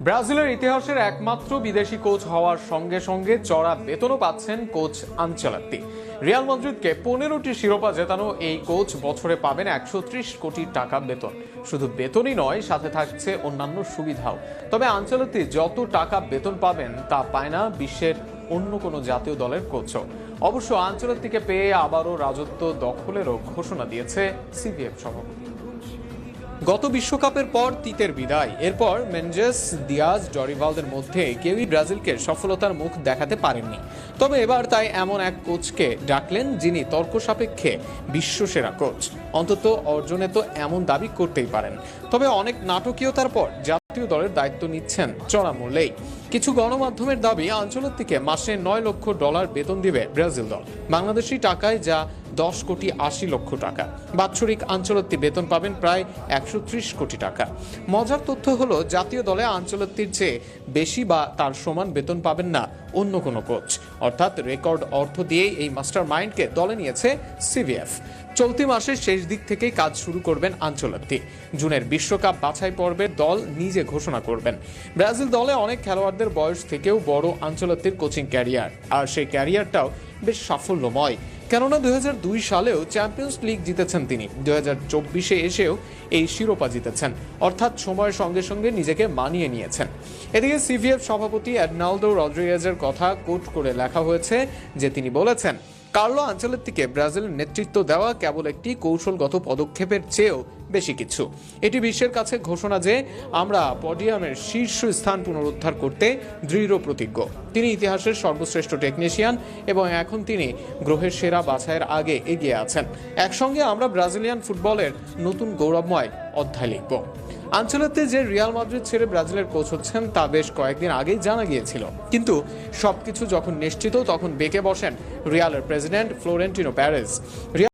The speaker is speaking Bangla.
ব্রাজিলের ইতিহাসের একমাত্র বিদেশি কোচ হওয়ার সঙ্গে সঙ্গে চড়া বেতনও পাচ্ছেন কোচ আনচেলত্তি। রিয়াল মাদ্রিদকে 15টি শিরোপা জেতানো এই কোচ বছরে পাবেন 130 কোটি টাকা বেতন। শুধু বেতনই নয়, সাথে থাকছে অন্যান্য সুবিধাও। তবে আনচেলত্তি যত টাকা বেতন পাবেন তা পায় না বিশ্বের অন্য কোনো জাতীয় দলের কোচও। অবশ্য আনচেলত্তিকে পেয়ে আবারও রাজত্ব দখলেরও ঘোষণা দিয়েছে সিভিএফ সভাপতি। গত বিশ্বকাপের পর তিতের বিদায়, এরপর মেনজেস, দিয়াজ, ডরিভালদের মধ্যে কেউই ব্রাজিলকে সফলতার মুখ দেখাতে পারেননি। তবে এবার তাই এমন এক কোচকে ডাকলেন যিনি তর্ক সাপেক্ষে বিশ্বসেরা কোচ। অন্তত অর্জনে তো এমন দাবি করতেই পারেন। তবে অনেক নাটকীয়তার পর জাতীয় দলের দায়িত্ব নিচ্ছেন চড়া মূল্যেই। কিছু গণমাধ্যমের দাবি, আনচেলত্তিকে মাসে $9 লক্ষ বেতন দিবে ব্রাজিল দল, বাংলাদেশি টাকায় যা 10 কোটি 80 লক্ষ টাকা। বাৎসরিক আনচেলত্তি বেতন পাবেন প্রায় 130 কোটি টাকা। মজার তথ্য হলো, জাতীয় দলে আনচেলত্তির চেয়ে বেশি বা তার সমান বেতন পাবেন না অন্য কোনো কোচ। অর্থাৎ রেকর্ড অর্থ দিয়েই এই মাস্টার মাইন্ডকে দলে নিয়েছে সিভিএফ। চলতি মাসের শেষ দিক থেকেই কাজ শুরু করবেন আনচেলত্তি। জুনের বিশ্বকাপ বাছাই পর্বের দল নিজে ঘোষণা করবেন। ব্রাজিল দলে অনেক খেলোয়াড়দের বয়স থেকেও বড় আনচেলত্তির কোচিং ক্যারিয়ার, আর সেই ক্যারিয়ারটাও বেশ সাফল্যময়। কেননা 2002 সালেও চ্যাম্পিয়ন্স লিগ জিতেছেন তিনি, 2024-এ এসেও এই শিরোপা জিতেছেন। অর্থাৎ সময়ের সঙ্গে সঙ্গে নিজেকে মানিয়ে নিয়েছেন। এদিকে সিভিএফ সভাপতি এডনালদো রদ্রিগেজের কথা কোট করে লেখা হয়েছে যে তিনি বলেছেন, কার্লো আনচেলত্তিকে ব্রাজিলের নেতৃত্ব দেওয়া কেবল একটি কৌশলগত পদক্ষেপের চেয়েও বেশি কিছু। এটি বিশ্বের কাছে ঘোষণা যে আমরা পডিয়ামের শীর্ষ স্থান পুনরুদ্ধার করতে দৃঢ় প্রতিজ্ঞ। তিনি ইতিহাসের সর্বশ্রেষ্ঠ টেকনিশিয়ান এবং এখন তিনি গ্রহের সেরা বাছাইয়ের আগে এগিয়ে আছেন। একসঙ্গে আমরা ব্রাজিলিয়ান ফুটবলের নতুন গৌরবময় অধ্যায় লিখব। আনচেলত্তি যে রিয়াল মাদ্রিদ ছেড়ে ব্রাজিলের কোচ হচ্ছেন তা বেশ কয়েকদিন আগেই জানা গিয়েছিল, কিন্তু সবকিছু যখন নিশ্চিত তখন বেঁকে বসেন রিয়ালের প্রেসিডেন্ট ফ্লোরেন্টিনো প্যারেজ।